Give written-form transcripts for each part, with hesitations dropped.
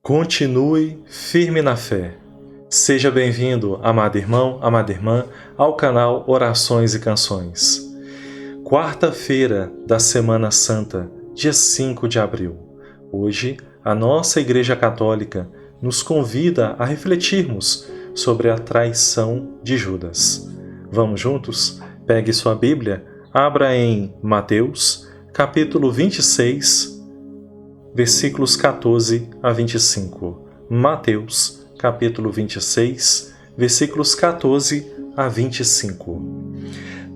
Continue firme na fé. Seja bem-vindo, amado irmão, amada irmã, ao canal Orações e Canções. Quarta-feira da Semana Santa, dia 5 de abril. Hoje, a nossa Igreja Católica nos convida a refletirmos sobre a traição de Judas. Vamos juntos? Pegue sua Bíblia, abra em Mateus, capítulo 26, versículos 14 a 25. Mateus, capítulo 26, versículos 14 a 25.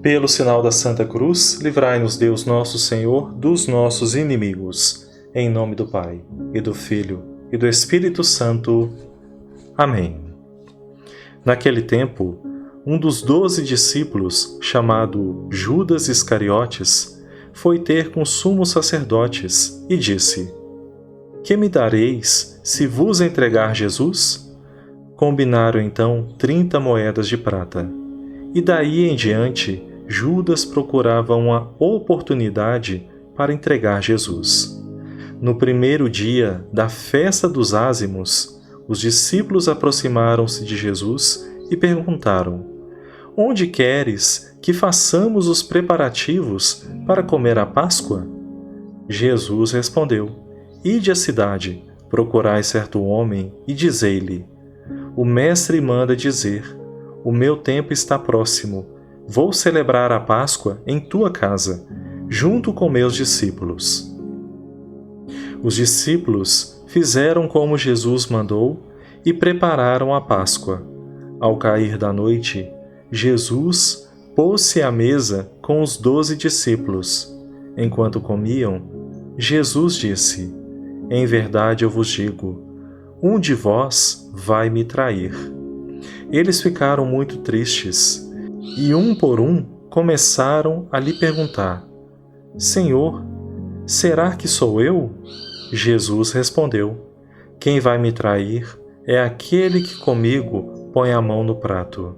Pelo sinal da Santa Cruz, livrai-nos Deus nosso Senhor dos nossos inimigos. Em nome do Pai, e do Filho, e do Espírito Santo. Amém. Naquele tempo, um dos 12 discípulos, chamado Judas Iscariotes, foi ter com os sumos sacerdotes e disse: Que me dareis se vos entregar Jesus? Combinaram então 30 moedas de prata. E daí em diante, Judas procurava uma oportunidade para entregar Jesus. No primeiro dia da festa dos ázimos, os discípulos aproximaram-se de Jesus e perguntaram: Onde queres que façamos os preparativos para comer a Páscoa? Jesus respondeu: Ide à cidade, procurai certo homem e dizei-lhe: O mestre manda dizer: O meu tempo está próximo. Vou celebrar a Páscoa em tua casa, junto com meus discípulos. Os discípulos fizeram como Jesus mandou e prepararam a Páscoa. Ao cair da noite, Jesus pôs-se à mesa com os 12 discípulos. Enquanto comiam, Jesus disse: Em verdade eu vos digo, um de vós vai me trair. Eles ficaram muito tristes, e um por um começaram a lhe perguntar: Senhor, será que sou eu? Jesus respondeu: Quem vai me trair é aquele que comigo põe a mão no prato.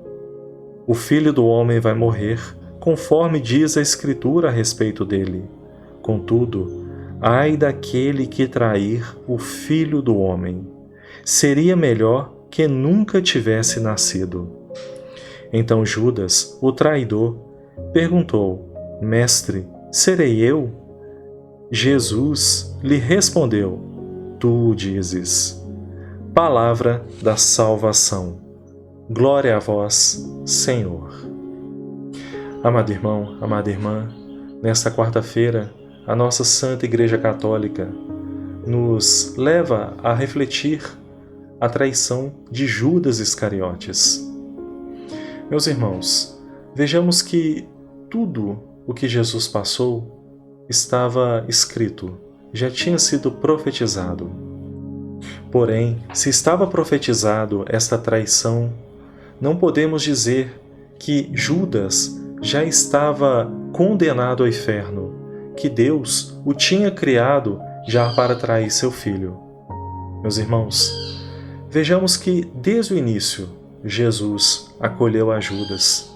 O Filho do Homem vai morrer, conforme diz a Escritura a respeito dele. Contudo, ai daquele que trair o Filho do Homem. Seria melhor que nunca tivesse nascido. Então Judas, o traidor, perguntou: Mestre, serei eu? Jesus lhe respondeu: Tu o dizes. Palavra da salvação. Glória a vós, Senhor. Amado irmão, amada irmã, nesta quarta-feira, a nossa Santa Igreja Católica nos leva a refletir a traição de Judas Iscariotes. Meus irmãos, vejamos que tudo o que Jesus passou estava escrito, já tinha sido profetizado. Porém, se estava profetizado esta traição, não podemos dizer que Judas já estava condenado ao inferno, que Deus o tinha criado já para trair seu filho. Meus irmãos, vejamos que desde o início Jesus acolheu a Judas,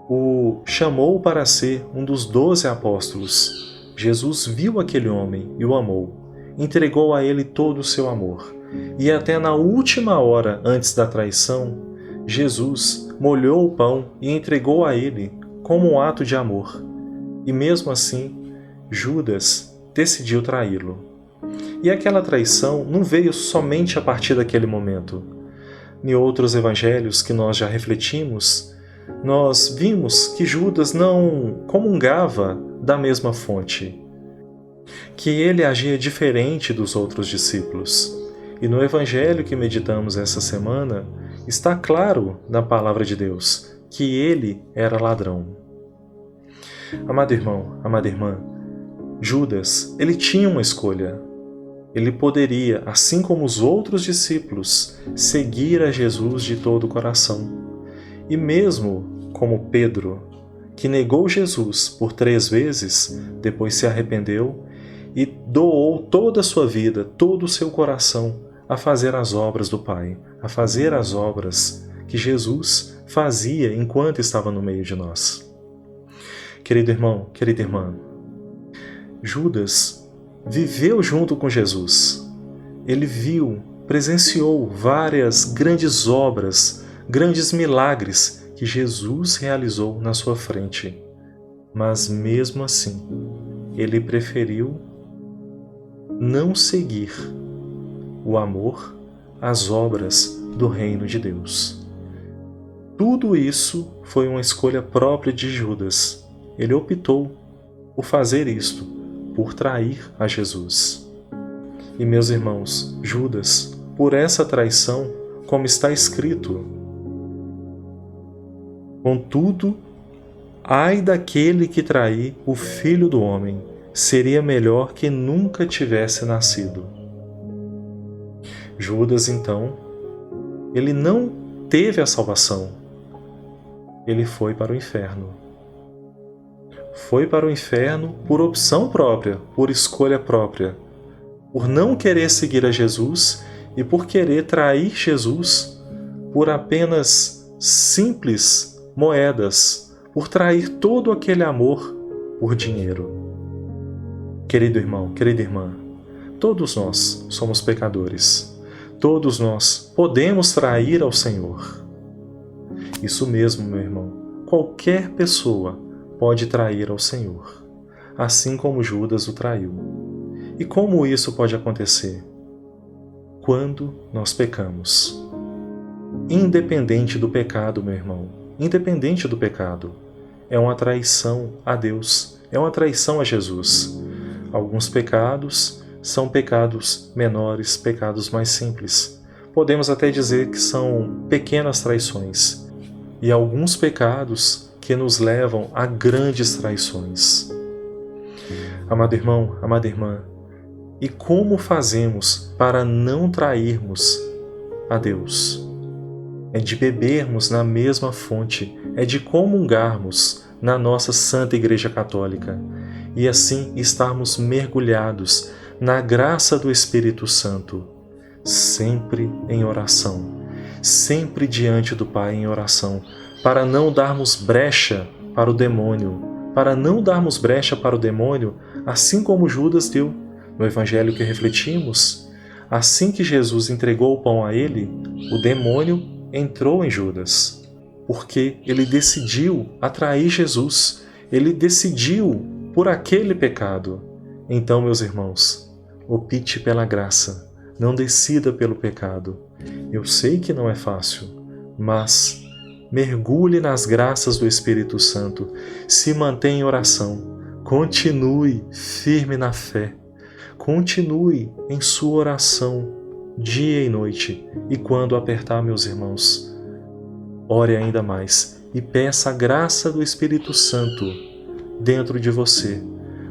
o chamou para ser um dos 12 apóstolos. Jesus viu aquele homem e o amou, entregou a ele todo o seu amor. E até na última hora antes da traição, Jesus molhou o pão e entregou a ele como um ato de amor. E mesmo assim, Judas decidiu traí-lo. E aquela traição não veio somente a partir daquele momento. Em outros evangelhos que nós já refletimos, nós vimos que Judas não comungava da mesma fonte, que ele agia diferente dos outros discípulos. E no evangelho que meditamos essa semana, está claro na palavra de Deus que ele era ladrão. Amado irmão, amada irmã, Judas, ele tinha uma escolha. Ele poderia, assim como os outros discípulos, seguir a Jesus de todo o coração. E mesmo como Pedro, que negou Jesus por 3 vezes, depois se arrependeu e doou toda a sua vida, todo o seu coração a fazer as obras do Pai, a fazer as obras que Jesus fazia enquanto estava no meio de nós. Querido irmão, querida irmã, Judas viveu junto com Jesus. Ele viu presenciou várias grandes obras, grandes milagres que Jesus realizou na sua frente. Mas mesmo assim, ele preferiu não seguir o amor às obras do reino de Deus. Tudo isso foi uma escolha própria de Judas. Ele optou por fazer isto, por trair a Jesus. E meus irmãos, Judas, por essa traição, como está escrito: contudo, ai daquele que trair o Filho do Homem, seria melhor que nunca tivesse nascido. Judas, então, ele não teve a salvação. Ele foi para o inferno. Foi para o inferno por opção própria, por escolha própria, por não querer seguir a Jesus e por querer trair Jesus por apenas simples moedas, por trair todo aquele amor por dinheiro. Querido irmão, querida irmã, todos nós somos pecadores. Todos nós podemos trair ao Senhor. Isso mesmo, meu irmão. Qualquer pessoa pode trair ao Senhor, assim como Judas o traiu. E como isso pode acontecer? Quando nós pecamos. Independente do pecado, meu irmão, independente do pecado, é uma traição a Deus, é uma traição a Jesus. Alguns pecados são pecados menores, pecados mais simples. Podemos até dizer que são pequenas traições. E alguns pecados que nos levam a grandes traições. Amado irmão, amada irmã, e como fazemos para não trairmos a Deus? É de bebermos na mesma fonte, é de comungarmos na nossa Santa Igreja Católica e assim estarmos mergulhados na graça do Espírito Santo, sempre em oração, sempre diante do Pai em oração, para não darmos brecha para o demônio, assim como Judas deu no Evangelho que refletimos. Assim que Jesus entregou o pão a ele, o demônio entrou em Judas, porque ele decidiu atrair Jesus, ele decidiu por aquele pecado. Então, meus irmãos, opte pela graça, não decida pelo pecado. Eu sei que não é fácil, mas mergulhe nas graças do Espírito Santo, se mantenha em oração, continue firme na fé, continue em sua oração dia e noite, e quando apertar, meus irmãos, ore ainda mais e peça a graça do Espírito Santo dentro de você,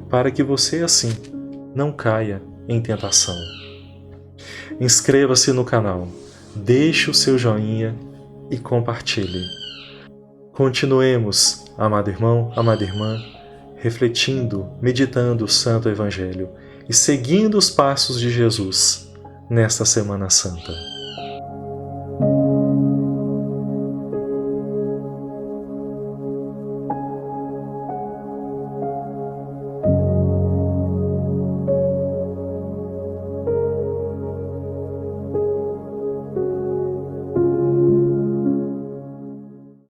para que você assim não caia em tentação. Inscreva-se no canal, deixe o seu joinha e compartilhe. Continuemos, amado irmão, amada irmã, refletindo, meditando o Santo Evangelho e seguindo os passos de Jesus nesta Semana Santa.